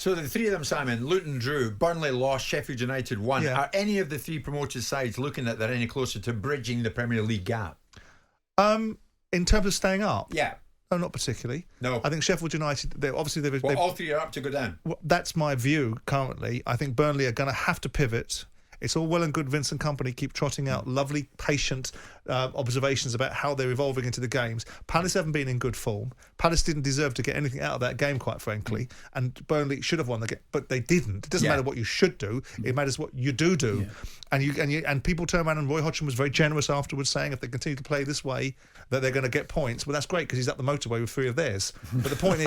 So the three of them, Simon, Luton drew, Burnley lost, Sheffield United won. Yeah. Are any of the three promoted sides looking that they're any closer to bridging the Premier League gap? In terms of staying up? Yeah. No, not particularly. No. I think Sheffield United, all three are up to go down. Well, that's my view currently. I think Burnley are going to have to pivot. It's all well and good Vincent Kompany keep trotting out lovely, patient observations about how they're evolving into the games. Palace haven't been in good form. Palace didn't deserve to get anything out of that game, quite frankly, and Burnley should have won the game, but they didn't. It doesn't matter what you should do; it matters what you do. Yeah. And people turn around, and Roy Hodgson was very generous afterwards, saying if they continue to play this way, that they're going to get points. Well, that's great because he's up the motorway with three of theirs. But the point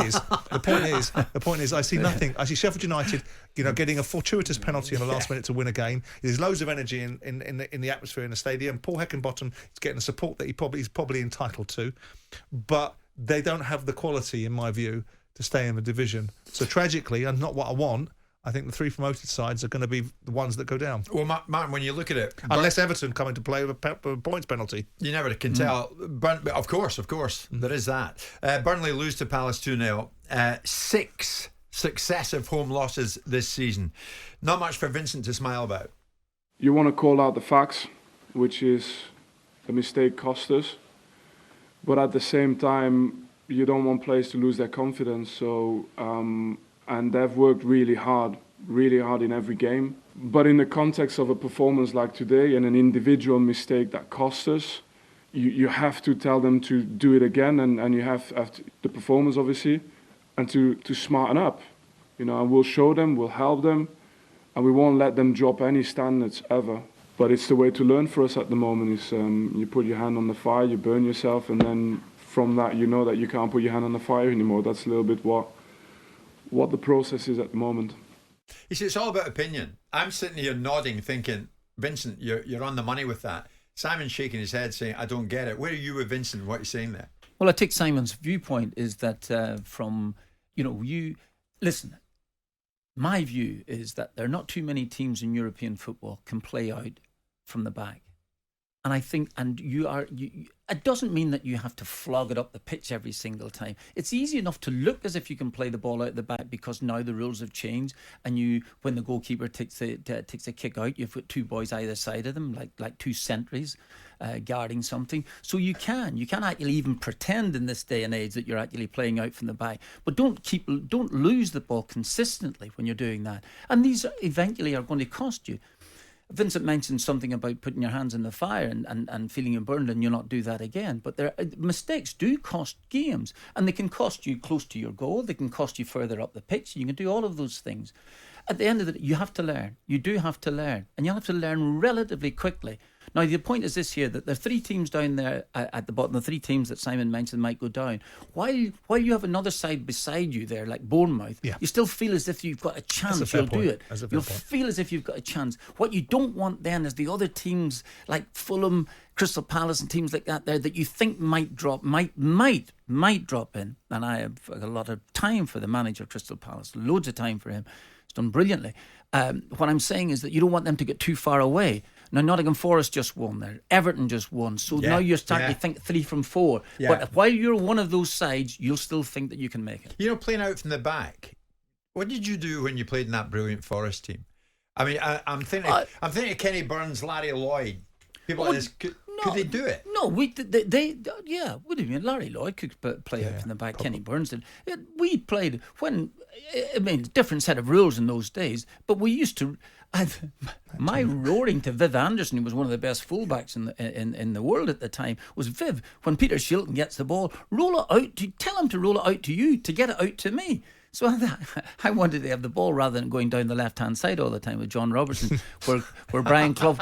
is, I see nothing. I see Sheffield United, getting a fortuitous penalty in the last minute to win a game. There's loads of energy in the atmosphere in the stadium. Paul Heckingbottom is getting the support that he's probably entitled to, but they don't have the quality, in my view, to stay in the division. So tragically, and not what I want, I think the three promoted sides are going to be the ones that go down. Well, Martin, when you look at it, unless Everton come into play with a points penalty, you never can tell. Of course, there is that. Burnley lose to Palace 2-0. 6 successive home losses this season. Not much for Vincent to smile about. You want to call out the facts, which is a mistake cost us, but at the same time, you don't want players to lose their confidence. So. And they've worked really hard in every game. But in the context of a performance like today and an individual mistake that cost us, you have to tell them to do it again, and you have to, the performance obviously, and to smarten up. And we'll show them, we'll help them, and we won't let them drop any standards ever. But it's the way to learn for us at the moment is you put your hand on the fire, you burn yourself, and then from that you know that you can't put your hand on the fire anymore. That's a little bit what the process is at the moment. You see, it's all about opinion. I'm sitting here nodding, thinking, Vincent, you're on the money with that. Simon's shaking his head, saying, I don't get it. Where are you with Vincent? What are you saying there? Well, I take Simon's viewpoint is that listen, my view is that there are not too many teams in European football can play out from the back. And I think, it doesn't mean that you have to flog it up the pitch every single time. It's easy enough to look as if you can play the ball out the back because now the rules have changed. And when the goalkeeper takes a kick out, you've got two boys either side of them, like two sentries guarding something. So you can actually even pretend in this day and age that you're actually playing out from the back. But don't lose the ball consistently when you're doing that. And these eventually are going to cost you. Vincent mentioned something about putting your hands in the fire and feeling burned, and you'll not do that again. But mistakes do cost games, and they can cost you close to your goal. They can cost you further up the pitch. You can do all of those things. At the end of the day, you have to learn. You do have to learn, and you have to learn relatively quickly. Now, the point is this here, that there are three teams down there at the bottom, the three teams that Simon mentioned might go down. While you have another side beside you there, like Bournemouth, you still feel as if you've got a chance. You'll do it. You'll feel as if you've got a chance. What you don't want then is the other teams like Fulham, Crystal Palace and teams like that there that you think might drop in. And I have a lot of time for the manager of Crystal Palace, loads of time for him. He's done brilliantly. What I'm saying is that you don't want them to get too far away. Now, Nottingham Forest just won there. Everton just won. So now you're starting to think 3 from 4. Yeah. But while you're one of those sides, you'll still think that you can make it. Playing out from the back, what did you do when you played in that brilliant Forest team? I mean, I'm thinking of Kenny Burns, Larry Lloyd. People like this. Could they do it? No, what do you mean? Larry Lloyd could play out from the back. Probably. Kenny Burns did. We played different set of rules in those days, but we used to. My roaring to Viv Anderson, who was one of the best fullbacks in the world at the time, was Viv. When Peter Shilton gets the ball, roll it out. Tell him to roll it out to you to get it out to me. So I wanted to have the ball rather than going down the left-hand side all the time with John Robertson, where Brian Clough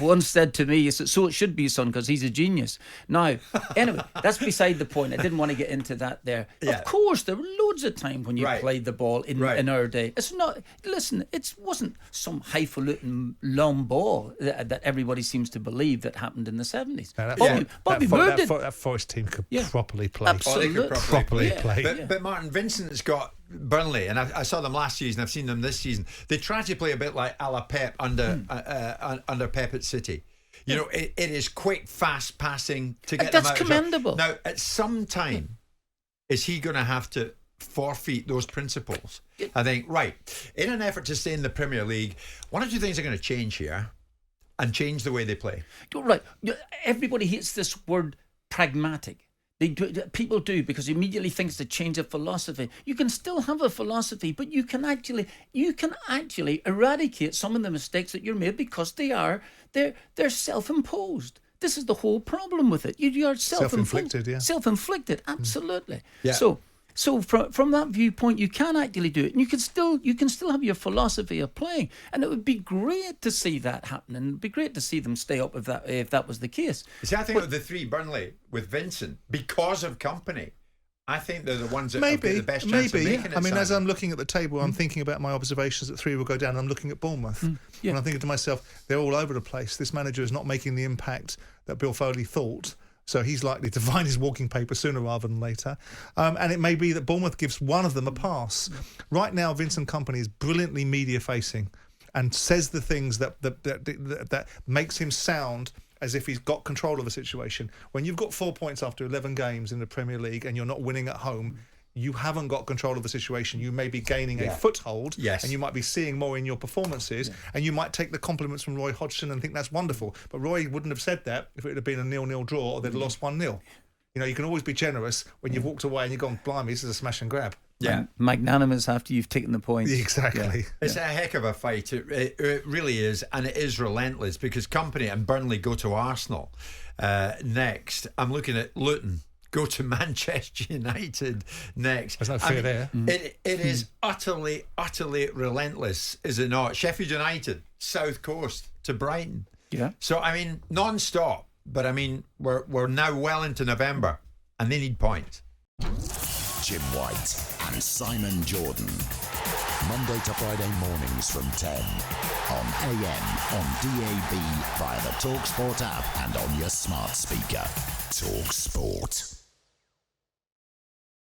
once said to me, he said, so it should be, son, because he's a genius. Now, anyway, that's beside the point. I didn't want to get into that there. Yeah. Of course, there were loads of time when you played the ball in our day. It's not, listen, it wasn't some highfalutin long ball that everybody seems to believe that happened in the 70s. Bobby Moore did. That Forest team could properly play. Absolutely. Properly play. But Martin, Vincent's got Burnley, and I saw them last season. I've seen them this season. They try to play a bit like a la Pep under Pep at City. It is quick, fast passing to get them out. That's commendable. Now, at some time, is he going to have to forfeit those principles. I think, right, in an effort to stay in the Premier League, one or two things are going to change here and change the way they play. Right. Everybody hates this word pragmatic. People do, because it immediately thinks to change a philosophy. You can still have a philosophy, but you can actually eradicate some of the mistakes that you're made because they're self-imposed. This is the whole problem with it. You are Self-inflicted, yeah. Self-inflicted, absolutely. Yeah. So from that viewpoint, you can actually do it, and you can still have your philosophy of playing, and it would be great to see that happen, and it'd be great to see them stay up if that was the case. See, I think of the three, Burnley with Vincent, because of Kompany, I think they're the ones that have got the best chance of making it. I mean, as Simon. I'm looking at the table, I'm thinking about my observations that 3 will go down, and I'm looking at Bournemouth. Yeah. And I'm thinking to myself, they're all over the place. This manager is not making the impact that Bill Foley thought. So he's likely to find his walking paper sooner rather than later. And it may be that Bournemouth gives one of them a pass. Right now, Vincent Kompany is brilliantly media-facing and says the things that makes him sound as if he's got control of a situation. When you've got 4 points after 11 games in the Premier League and you're not winning at home, you haven't got control of the situation. You may be gaining a foothold, and you might be seeing more in your performances, and you might take the compliments from Roy Hodgson and think that's wonderful. But Roy wouldn't have said that if it had been a 0-0 draw or they'd lost 1-0. You know, you can always be generous when you've walked away and you've gone, blimey, this is a smash and grab. Yeah, magnanimous after you've taken the points. Exactly. Yeah. It's a heck of a fight. It really is, and it is relentless because Kompany and Burnley go to Arsenal next. I'm looking at Luton. Go to Manchester United next. There's no fear there. It is utterly relentless, is it not? Sheffield United, South Coast to Brighton. Yeah. So, I mean, non-stop. But, I mean, we're now well into November and they need points. Jim White and Simon Jordan. Monday to Friday mornings from 10 on AM, on DAB, via the talkSPORT app and on your smart speaker.